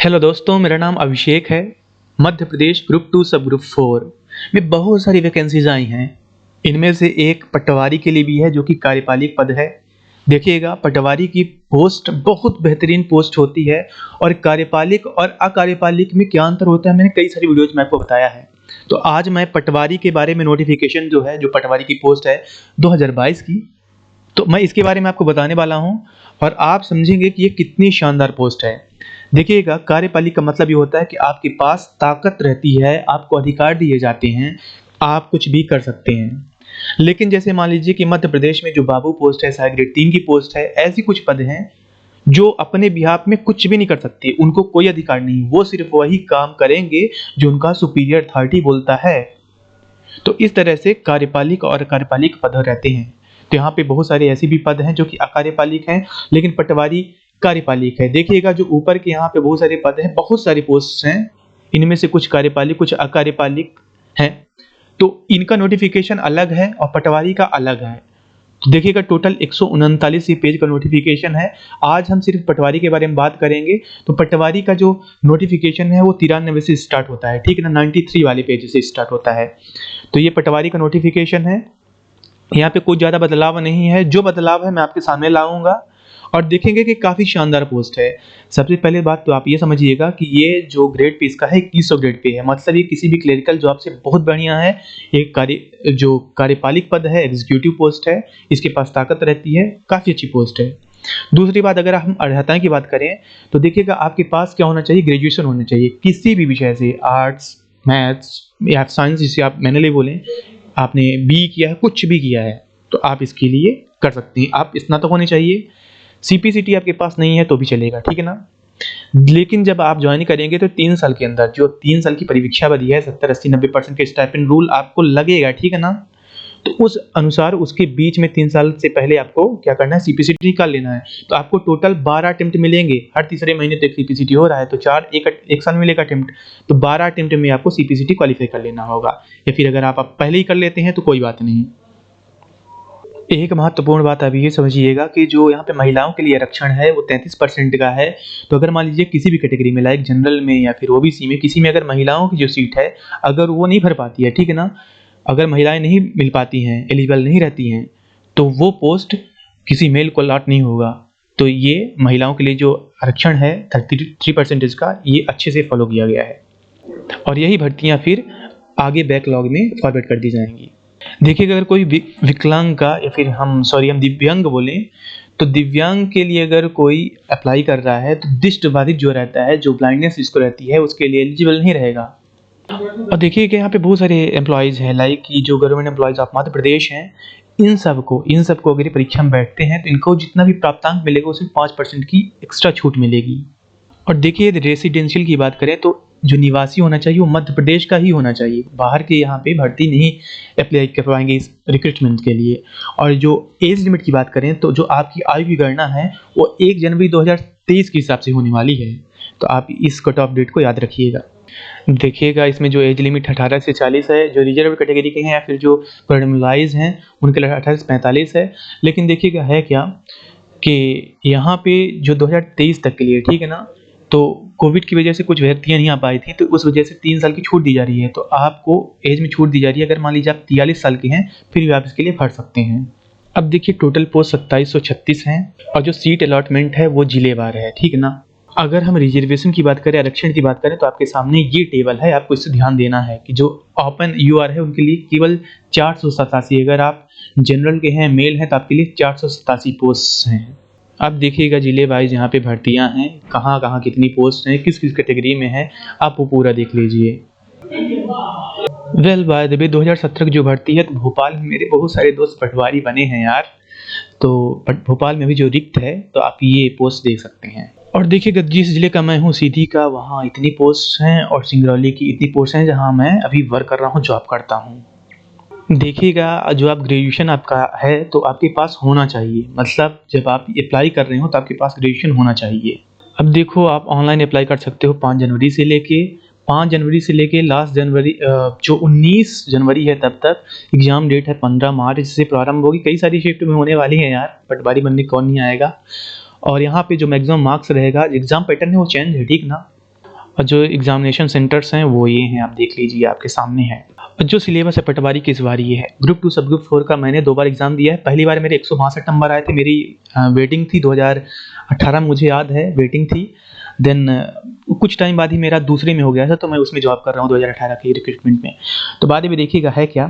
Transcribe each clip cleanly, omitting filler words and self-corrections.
Hello दोस्तों, मेरा नाम अभिषेक है। मध्य प्रदेश ग्रुप 2 सब ग्रुप 4 में बहुत सारी वैकेंसीज आई हैं। इनमें से एक पटवारी के लिए भी है जो कि कार्यपालिक पद है। देखिएगा, पटवारी की पोस्ट बहुत बेहतरीन पोस्ट होती है और कार्यपालिक और अकार्यपालिक में क्या अंतर होता है मैंने कई सारी वीडियोज में आपको बताया है। तो आज मैं पटवारी के बारे में नोटिफिकेशन जो है, जो पटवारी की पोस्ट है 2022 की, तो मैं इसके बारे में आपको बताने वाला हूं और आप समझेंगे कि ये कितनी शानदार पोस्ट है। देखिएगा, कार्यपालिक का मतलब ये होता है कि आपके पास ताकत रहती है, आपको अधिकार दिए जाते हैं, आप कुछ भी कर सकते हैं। लेकिन जैसे मान लीजिए कि मध्य प्रदेश में जो बाबू पोस्ट है, शायद ग्रेड 3 की पोस्ट है, ऐसी कुछ पद हैं जो अपने बिहाफ में कुछ भी नहीं कर सकते, उनको कोई अधिकार नहीं, वो सिर्फ वही काम करेंगे जो उनका सुपीरियर अथॉरिटी बोलता है। तो इस तरह से कार्यपालिक और अकार्यपालिक पद रहते हैं। तो यहाँ पे बहुत सारे ऐसे भी पद हैं जो कि अकार्यपालिक हैं, लेकिन पटवारी कार्यपालिक है। देखिएगा, जो ऊपर के यहाँ पे बहुत सारे पद हैं, बहुत सारी पोस्ट हैं, इनमें से कुछ कार्यपालिक कुछ अकार्यपालिक हैं। तो इनका नोटिफिकेशन अलग है और पटवारी का अलग है। तो देखिएगा, टोटल 139 पेज का नोटिफिकेशन है। आज हम सिर्फ पटवारी के बारे में बात करेंगे। तो पटवारी का जो नोटिफिकेशन है वो 93 से स्टार्ट होता है, ठीक है ना, 93 वाले पेज से स्टार्ट होता है। तो ये पटवारी का नोटिफिकेशन है। यहाँ पे कोई ज़्यादा बदलाव नहीं है, जो बदलाव है मैं आपके सामने लाऊंगा और देखेंगे कि काफ़ी शानदार पोस्ट है। सबसे पहले बात तो आप ये समझिएगा कि ये जो ग्रेड पे इसका है 2100 ग्रेड पे है, मतलब ये किसी भी क्लरिकल जॉब से बहुत बढ़िया है। एक जो कार्यपालिक पद है, एग्जीक्यूटिव पोस्ट है, इसके पास ताकत रहती है, काफ़ी अच्छी पोस्ट है। दूसरी बात, अगर हम अर्हता की बात करें तो देखिएगा, आपके पास क्या होना चाहिए, ग्रेजुएशन होना चाहिए किसी भी विषय से, आर्ट्स, मैथ्स या साइंस, जिसे आप मैंने बोलें, आपने बी किया है, कुछ भी किया है तो आप इसके लिए कर सकते हैं। आप स्नातक होने चाहिए। सीपीसीटी आपके पास नहीं है तो भी चलेगा, ठीक है ना। लेकिन जब आप ज्वाइन करेंगे तो 3 साल के अंदर जो 3 साल की परीक्षा अवधि है, 70, 80, 90% के स्टाइपेंड रूल आपको लगेगा, ठीक है ना। तो उस अनुसार उसके बीच में 3 साल से पहले आपको क्या करना है, सीपीसीटी निकाल लेना है। तो आपको टोटल 12 अटेम्प्ट मिलेंगे। हर तीसरे महीने तक सीपीसीटी हो रहा है तो 4 एक साल में मिलेगा अटेम्प्ट। तो 12 अटेम्प्ट में आपको सीपीसीटी क्वालिफाई कर लेना होगा, या फिर अगर आप पहले ही कर लेते हैं तो कोई बात नहीं। एक महत्वपूर्ण बात अभी ये समझिएगा कि जो यहाँ पे महिलाओं के लिए आरक्षण है वो 33% का है। तो अगर मान लीजिए किसी भी कैटेगरी में, लाइक जनरल में या फिर ओबीसी में, किसी में अगर महिलाओं की जो सीट है अगर वो नहीं भर पाती है, ठीक है ना, अगर महिलाएं नहीं मिल पाती हैं, एलिजिबल नहीं रहती हैं, तो वो पोस्ट किसी मेल को अलॉट नहीं होगा। तो ये महिलाओं के लिए जो आरक्षण है 33% का, ये अच्छे से फॉलो किया गया है और यही भर्तियाँ फिर आगे बैकलॉग में फॉरवर्ड कर दी जाएंगी। देखिए, अगर कोई विकलांग का या फिर हम दिव्यांग बोलें, तो दिव्यांग के लिए अगर कोई अप्लाई कर रहा है तो दृष्टिबाधित जो रहता है, जो ब्लाइंडनेस जिसको रहती है, उसके लिए एलिजिबल नहीं रहेगा। और देखिए कि यहाँ पे बहुत सारे एम्प्लॉयज़ हैं, लाइक कि जो government employees of Madhya Pradesh हैं, इन सबको अगर ये परीक्षा में बैठते हैं तो इनको जितना भी प्राप्तांक मिलेगा उसमें 5% की एक्स्ट्रा छूट मिलेगी। और देखिए, रेसिडेंशियल की बात करें तो जो निवासी होना चाहिए वो मध्य प्रदेश का ही होना चाहिए, बाहर के यहाँ पे भर्ती नहीं अप्लाई कर पाएंगे इस रिक्रूटमेंट के लिए। और जो एज लिमिट की बात करें तो जो आपकी आयु की गणना है वो 1 जनवरी 2023 के हिसाब से होने वाली है। तो आप इस कट ऑफ डेट को याद रखिएगा। देखिएगा, इसमें जो एज लिमिट 18 से 40 है, जो रिजर्व कैटेगरी के हैं या फिर जो क्रिमिनलाइज हैं उनके लिए 18 से 45 है। लेकिन देखिएगा है क्या कि यहाँ पे जो 2023 तक के लिए, ठीक है ना, तो कोविड की वजह से कुछ भर्तियाँ नहीं आ पाई थी, तो उस वजह से 3 साल की छूट दी जा रही है। तो आपको एज में छूट दी जा रही है। अगर मान लीजिए आप 43 साल के हैं फिर भी आप इसके लिए भर सकते हैं। अब देखिए, टोटल पोस्ट 2736 हैं और जो सीट अलॉटमेंट है वो जिलेवार है, ठीक है ना। अगर हम रिजर्वेशन की बात करें, आरक्षण की बात करें, तो आपके सामने ये टेबल है, आपको इससे ध्यान देना है कि जो ओपन यूआर है उनके लिए केवल 487, अगर आप जनरल के हैं, मेल हैं, तो आपके लिए 487 पोस्ट हैं। अब देखिएगा जिले वाइज यहाँ पे भर्तियाँ हैं, कहाँ कहाँ कितनी पोस्ट हैं, किस किस कैटेगरी में है, आप वो पूरा देख लीजिए। वेल बाय द वे, 2017 की जो भर्ती है, तो भोपाल में मेरे बहुत सारे दोस्त पटवारी बने हैं यार। तो भोपाल में भी जो रिक्त है तो आप ये पोस्ट देख सकते हैं। और देखिएगा, जिस जिले का मैं हूँ, सीधी का, वहाँ इतनी पोस्ट हैं और सिंगरौली की इतनी पोस्ट हैं जहाँ मैं अभी वर्क कर रहा हूँ, जॉब करता हूँ। देखिएगा, जो आप ग्रेजुएशन आपका है तो आपके पास होना चाहिए, मतलब जब आप अप्लाई कर रहे हो तो आपके पास ग्रेजुएशन होना चाहिए। अब देखो, आप ऑनलाइन अप्लाई कर सकते हो 5 जनवरी से लेके लास्ट जनवरी, जो 19 जनवरी है तब तक। एग्ज़ाम डेट है 15 मार्च से प्रारंभ होगी। कई सारी शिफ्ट में होने वाली हैं यार, पटवारी बनने कौन नहीं आएगा। और यहाँ पे जो मैक्सिमम मार्क्स रहेगा, एग्ज़ाम पैटर्न है वो चेंज है, ठीक ना। और जो एग्जामिनेशन सेंटर्स हैं वो ये हैं, आप देख लीजिए आपके सामने है। जो सिलेबस है पटवारी की इस बार ये है। ग्रुप 2 सब ग्रुप 4 का मैंने 2 बार एग्ज़ाम दिया है। पहली बार मेरे 162 नंबर आए थे, मेरी वेटिंग थी 2018 मुझे याद है वेटिंग थी। देन कुछ टाइम बाद ही मेरा दूसरे में हो गया था, तो मैं उसमें जॉब कर रहा हूँ 2018 के रिक्रूटमेंट में। तो बाद में देखिएगा है क्या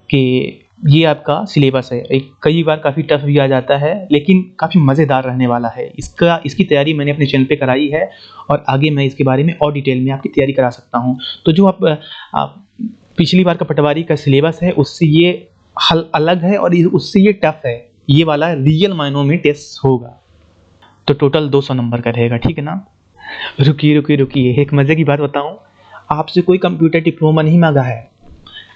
कि ये आपका सिलेबस है। एक कई बार काफ़ी टफ भी आ जाता है, लेकिन काफ़ी मज़ेदार रहने वाला है। इसकी तैयारी मैंने अपने चैनल पे कराई है और आगे मैं इसके बारे में और डिटेल में आपकी तैयारी करा सकता हूँ। तो जो आप पिछली बार का पटवारी का सिलेबस है उससे ये हल अलग है और उससे ये टफ है। ये वाला रियल मायनों में टेस्ट होगा, तो टोटल 200 नंबर का रहेगा, ठीक है ना। रुकिए, एक मज़े की बात बताऊँ, आपसे कोई कंप्यूटर डिप्लोमा नहीं मांगा है।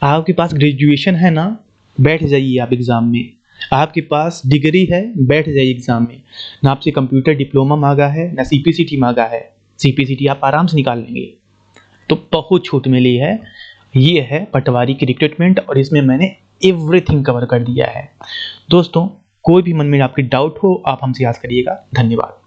आपके पास ग्रेजुएशन है ना, बैठ जाइए आप एग्ज़ाम में। आपके पास डिग्री है, बैठ जाइए एग्ज़ाम में। ना आपसे कंप्यूटर डिप्लोमा मांगा है, ना सीपीसीटी मांगा है। सीपीसीटी आप आराम से निकाल लेंगे। तो बहुत छूट मिली है। ये है पटवारी की रिक्रूटमेंट और इसमें मैंने एवरीथिंग कवर कर दिया है। दोस्तों, कोई भी मन में आपकी डाउट हो आप हमसे याद करिएगा। धन्यवाद।